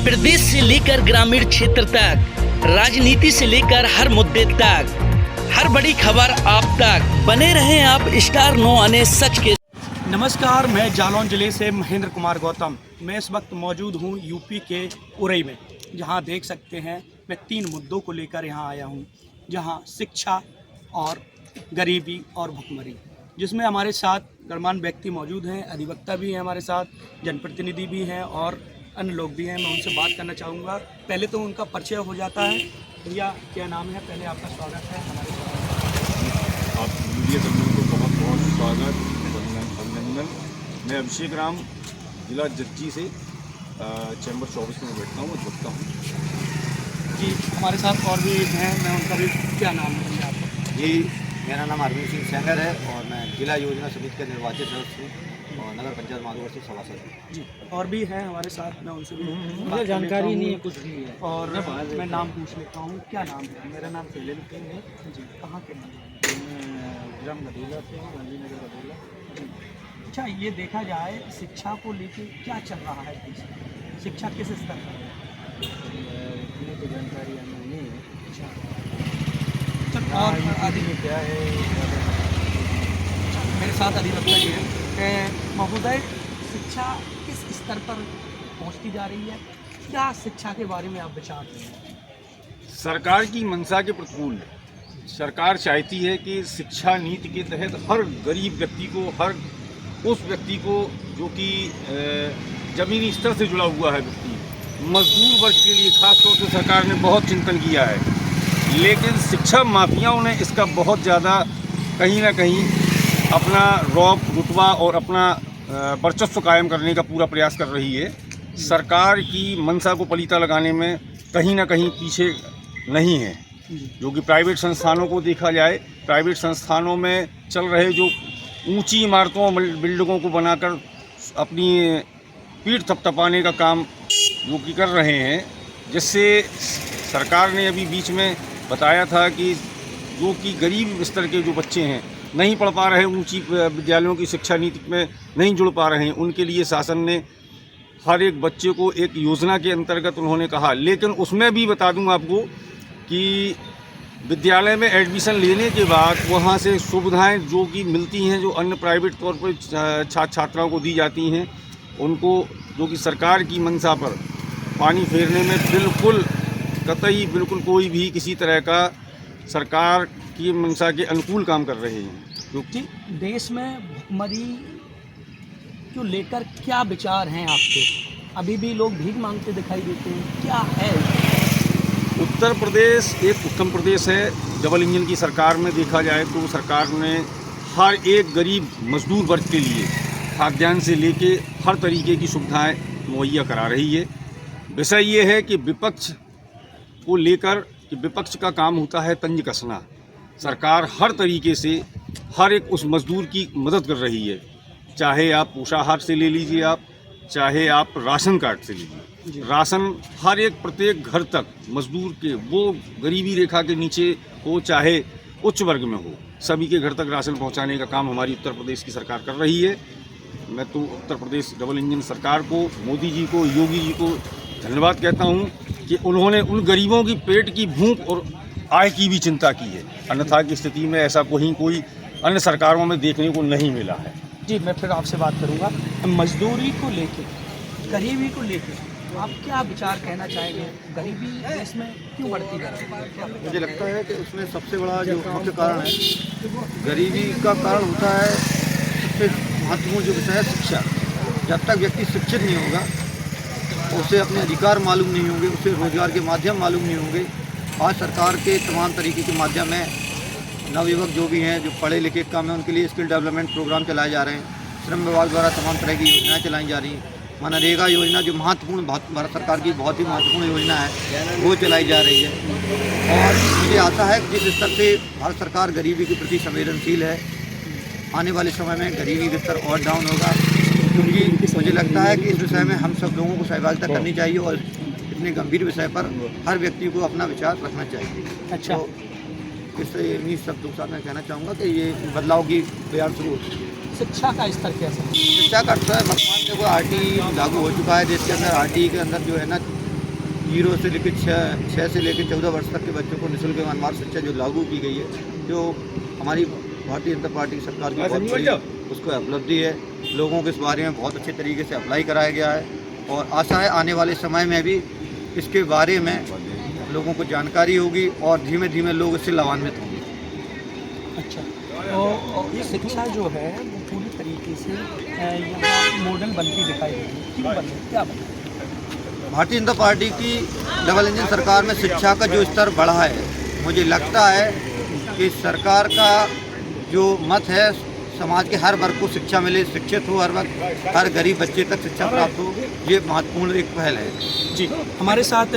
प्रदेश से लेकर ग्रामीण क्षेत्र तक, राजनीति से लेकर हर मुद्दे तक, हर बड़ी खबर आप तक। बने रहें आप स्टार 9 आने सच के। नमस्कार, मैं जालौन जिले से महेंद्र कुमार गौतम। मैं इस वक्त मौजूद हूँ यूपी के उरई में, जहाँ देख सकते हैं मैं 3 मुद्दों को लेकर यहाँ आया हूँ, जहाँ शिक्षा और गरीबी और भुखमरी, जिसमें हमारे साथ गणमान्य व्यक्ति मौजूद हैं, अधिवक्ता भी हैं हमारे साथ, जनप्रतिनिधि भी हैं और अन्य लोग भी हैं। मैं उनसे बात करना चाहूँगा। पहले तो उनका परिचय हो जाता है। भैया, क्या नाम है? पहले आपका स्वागत है हमारे साथ। आप मीडिया कर्मियों को बहुत बहुत स्वागत, अभिनंदन। मैं अभिषेक राम, जिला जज्जी से चैम्बर 24 में बैठता हूँ, अधिवक्ता हूँ जी। हमारे साथ और भी हैं, मैं उनका भी, क्या नाम है आपका? जी, मेरा नाम अरविंद सिंह सेंगर है और मैं जिला योजना समिति का निर्वाचित सदस्य हूँ और नगर पंचायत माधोगढ़ से सभासद हूँ। जी, और भी हैं हमारे साथ, मैं उनसे भी मुझे जानकारी नहीं है कुछ भी है। और मैं नाम पूछ लेता हूँ। क्या नाम है? मेरा नाम शैलेंद्र सिंह है जी। कहाँ के नाम? मैं ग्राम गधेला से हूँ, गांधीनगर गधेला। जी। अच्छा, ये देखा जाए शिक्षा को लेके क्या चल रहा है देश में? शिक्षा किस स्तर पर है? इतनी तो जानकारी हमें नहीं है। अच्छा, और में क्या है मेरे साथ अधिवक्ता जी हैं। महोदय, शिक्षा किस स्तर पर पहुंचती जा रही है? क्या शिक्षा के बारे में आप विचार दें? सरकार की मंशा के प्रतिकूल सरकार चाहती है कि शिक्षा नीति के तहत हर गरीब व्यक्ति को, हर उस व्यक्ति को जो कि ज़मीनी स्तर से जुड़ा हुआ है व्यक्ति, मजदूर वर्ग के लिए खास तौर से सरकार ने बहुत चिंतन किया है। लेकिन शिक्षा माफियाओं ने इसका बहुत ज़्यादा कहीं ना कहीं अपना रौब, रुतबा और अपना वर्चस्व कायम करने का पूरा प्रयास कर रही है। सरकार की मंशा को पलीता लगाने में कहीं ना कहीं पीछे नहीं है। जो कि प्राइवेट संस्थानों को देखा जाए, प्राइवेट संस्थानों में चल रहे जो ऊंची इमारतों, बिल्डिंगों को बनाकर अपनी पीठ थपथपाने का काम वो की कर रहे हैं, जिससे सरकार ने अभी बीच में बताया था कि जो कि गरीब स्तर के जो बच्चे हैं, नहीं पढ़ पा रहे, ऊंची विद्यालयों की शिक्षा नीति में नहीं जुड़ पा रहे हैं, उनके लिए शासन ने हर एक बच्चे को एक योजना के अंतर्गत उन्होंने कहा। लेकिन उसमें भी बता दूं आपको कि विद्यालय में एडमिशन लेने के बाद वहाँ से सुविधाएं जो कि मिलती हैं, जो अन्य प्राइवेट तौर पर छात्र छात्राओं को दी जाती हैं, उनको जो कि सरकार की मंशा पर पानी फेरने में बिल्कुल कतई बिल्कुल कोई भी किसी तरह का सरकार की मंशा के अनुकूल काम कर रहे हैं। जी, देश में भुखमरी को लेकर क्या विचार हैं आपके? अभी भी लोग भीख मांगते दिखाई देते हैं, क्या है? उत्तर प्रदेश एक उत्तम प्रदेश है। डबल इंजन की सरकार में देखा जाए तो सरकार ने हर एक गरीब मजदूर वर्ग के लिए खाद्यान्न से लेके हर तरीके की सुविधाएं मुहैया करा रही है। विषय ये है कि विपक्ष को लेकर कि विपक्ष का काम होता है तंज कसना। सरकार हर तरीके से हर एक उस मजदूर की मदद कर रही है, चाहे आप पोषाहार से ले लीजिए, आप चाहे आप राशन कार्ड से लीजिए। राशन हर एक प्रत्येक घर तक मजदूर के, वो गरीबी रेखा के नीचे हो चाहे उच्च वर्ग में हो, सभी के घर तक राशन पहुंचाने का काम हमारी उत्तर प्रदेश की सरकार कर रही है। मैं तो उत्तर प्रदेश डबल इंजन सरकार को, मोदी जी को, योगी जी को धन्यवाद कहता हूं कि उन्होंने उन गरीबों की पेट की भूख और आय की भी चिंता की है। अन्यथा की स्थिति में ऐसा कोई अन्य सरकारों में देखने को नहीं मिला है। जी, मैं फिर आपसे बात करूंगा। मजदूरी को लेके, गरीबी को लेके आप क्या विचार कहना चाहेंगे? गरीबी देश में क्यों बढ़ती जा रही है? मुझे लगता है कि उसमें सबसे बड़ा जो मुख्य कारण है, गरीबी का कारण होता है, सबसे महत्वपूर्ण जो विषय है शिक्षा। जब तक व्यक्ति शिक्षित नहीं होगा, उसे अपने अधिकार मालूम नहीं होंगे, उसे रोजगार के माध्यम मालूम नहीं होंगे। आज सरकार के तमाम तरीके के माध्यम है, नवयुवक जो भी हैं, जो पढ़े लिखे कम हैं, उनके लिए स्किल डेवलपमेंट प्रोग्राम चलाए जा रहे हैं। श्रम विभाग द्वारा तमाम तरह की योजनाएं चलाई जा रही हैं। मनरेगा योजना जो महत्वपूर्ण, भारत सरकार की बहुत ही महत्वपूर्ण योजना है, वो चलाई जा रही है। और मुझे आशा है कि जिस स्तर से भारत सरकार गरीबी के प्रति संवेदनशील है, आने वाले समय में गरीबी का स्तर और डाउन होगा, क्योंकि मुझे लगता है कि इस विषय में हम सब लोगों को सहभागिता करनी चाहिए और इतने गंभीर विषय पर हर व्यक्ति को अपना विचार रखना चाहिए। अच्छा, तो इससे इन्हीं शब्दों के साथ मैं कहना चाहूँगा कि ये बदलाव की प्रयास शुरू हो चुकी है। शिक्षा का स्तर कैसा है? शिक्षा का स्तर वर्तमान में कोई RT लागू हो चुका है देश के अंदर। RT के अंदर जो है ना 0 से लेकर 6 से लेकर 14 वर्ष तक के बच्चों को निःशुल्क एवं अनिवार्य शिक्षा जो लागू की गई है, जो हमारी भारतीय जनता पार्टी की सरकार की बहुत बड़ी उसको उपलब्धि है। लोगों को इस बारे में बहुत अच्छे तरीके से अप्लाई कराया गया है और आशा है आने वाले समय में भी इसके बारे में लोगों को जानकारी होगी और धीमे धीमे लोग इससे लाभान्वित होंगे। अच्छा, तो शिक्षा जो है वो पूरी तरीके से यहाँ मॉडल बनती दिखाई दे रही है, क्यों बन रही है, क्या बन रही है? भारतीय जनता पार्टी की डबल इंजन सरकार में शिक्षा का जो स्तर बढ़ा है, मुझे लगता है कि सरकार का जो मत है समाज के हर वर्ग को शिक्षा मिले, शिक्षित हो, हर गरीब बच्चे तक शिक्षा प्राप्त हो, ये महत्वपूर्ण एक पहल है। जी, हमारे साथ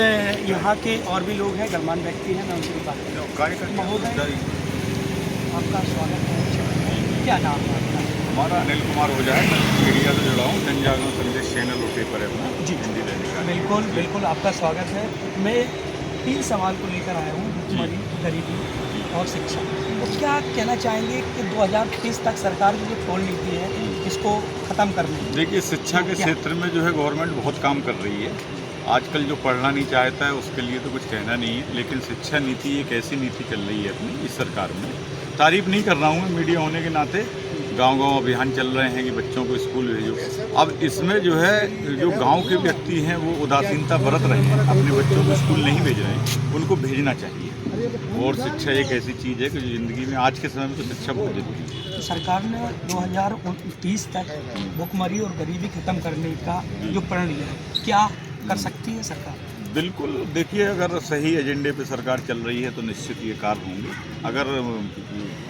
यहाँ के और भी लोग हैं, गणमान्य व्यक्ति हैं, मैं उनसे भी बात करूँ। महोदय, आपका स्वागत है, क्या नाम है आपका? हमारा अनिल कुमार ओझा है, मैं मीडिया से जुड़ा हूँ, जनजागरण संदेश चैनल और पेपर है अपना जी, हिंदी दैनिक का। बिल्कुल बिल्कुल आपका स्वागत है। मैं 3 सवाल को लेकर आया हूँ, भुखमरी, गरीबी और शिक्षा। तो क्या कहना चाहेंगे कि 2030 तक सरकार की जो टोल नीति है इसको ख़त्म करनी है? देखिए, शिक्षा के क्षेत्र में जो है गवर्नमेंट बहुत काम कर रही है। आजकल जो पढ़ना नहीं चाहता है उसके लिए तो कुछ कहना नहीं है, लेकिन शिक्षा नीति एक ऐसी नीति चल रही है अपनी इस सरकार में। तारीफ नहीं कर रहा हूँ मैं, मीडिया होने के नाते गांव-गांव अभियान चल रहे हैं कि बच्चों को स्कूल भेजो। अब इसमें जो है जो गांव के व्यक्ति हैं वो उदासीनता बरत रहे हैं, अपने बच्चों को स्कूल नहीं भेज रहे हैं, उनको भेजना चाहिए। और शिक्षा एक ऐसी चीज़ है कि जो ज़िंदगी में आज के समय में तो शिक्षा बहुत जरूरी है। तो सरकार ने 2030 तक भुखमरी और गरीबी खत्म करने का जो प्रण लिया है, क्या कर सकती है सरकार? बिल्कुल, देखिए, अगर सही एजेंडे पे सरकार चल रही है तो निश्चित ये कार्य होंगे। अगर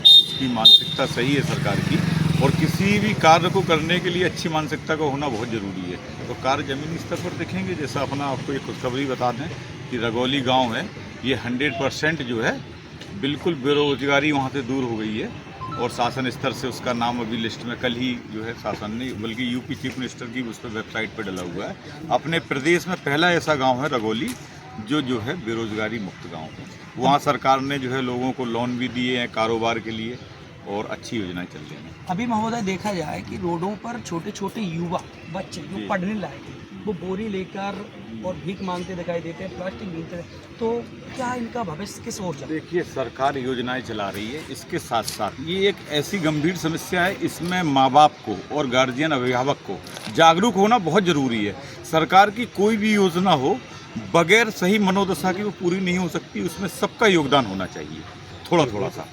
उसकी मानसिकता सही है सरकार की, और किसी भी कार्य को करने के लिए अच्छी मानसिकता का होना बहुत ज़रूरी है, तो कार्य ज़मीनी स्तर पर देखेंगे। जैसा अपना आपको एक खुशखबरी बता दें कि रगौली गांव है, ये 100% जो है बिल्कुल बेरोजगारी वहाँ से दूर हो गई है, और शासन स्तर से उसका नाम अभी लिस्ट में कल ही जो है शासन ने, बल्कि यूपी चीफ मिनिस्टर की उस पर वेबसाइट पर डला हुआ है। अपने प्रदेश में पहला ऐसा गांव है रगौली जो है बेरोजगारी मुक्त गांव है। वहाँ सरकार ने जो है लोगों को लोन भी दिए हैं कारोबार के लिए, और अच्छी योजनाएं चल रही हैं। अभी महोदय देखा जाए कि रोडों पर छोटे छोटे युवा बच्चे जो पढ़ने लायक हैं वो बोरी लेकर और भीख मांगते दिखाई देते हैं, प्लास्टिक बीनते हैं, तो क्या इनका भविष्य किस ओर जाए? देखिए, सरकार योजनाएं चला रही है, इसके साथ साथ ये एक ऐसी गंभीर समस्या है, इसमें माँ बाप को और गार्जियन अभिभावक को जागरूक होना बहुत ज़रूरी है। सरकार की कोई भी योजना हो, बगैर सही मनोदशा की वो पूरी नहीं हो सकती, उसमें सबका योगदान होना चाहिए, थोड़ा थोड़ा सा।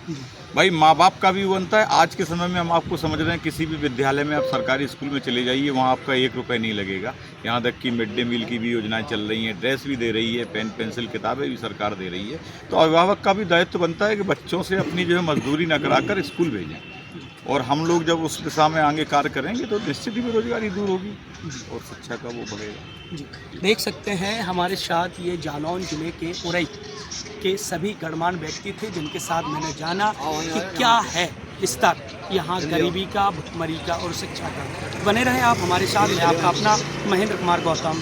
भाई, माँ बाप का भी बनता है। आज के समय में हम आपको समझ रहे हैं, किसी भी विद्यालय में आप सरकारी स्कूल में चले जाइए, वहाँ आपका 1 रुपये नहीं लगेगा। यहाँ तक कि मिड डे मील की भी योजनाएं चल रही हैं, ड्रेस भी दे रही है, पेन पेंसिल किताबें भी सरकार दे रही है। तो अभिभावक का भी दायित्व बनता है कि बच्चों से अपनी जो है मजदूरी न कराकर स्कूल भेजें, और हम लोग जब उस दिशा में आगे कार्य करेंगे तो निश्चित ही बेरोजगारी दूर होगी और शिक्षा का वो बढ़ेगा। जी, देख सकते हैं हमारे साथ ये जालौन जिले के उरई के सभी गणमान्य व्यक्ति थे, जिनके साथ मैंने जाना कि क्या है स्तर यहाँ गरीबी का, भुखमरी का और शिक्षा का। बने रहे आप हमारे साथ। मैं आपका अपना महेंद्र कुमार गौतम।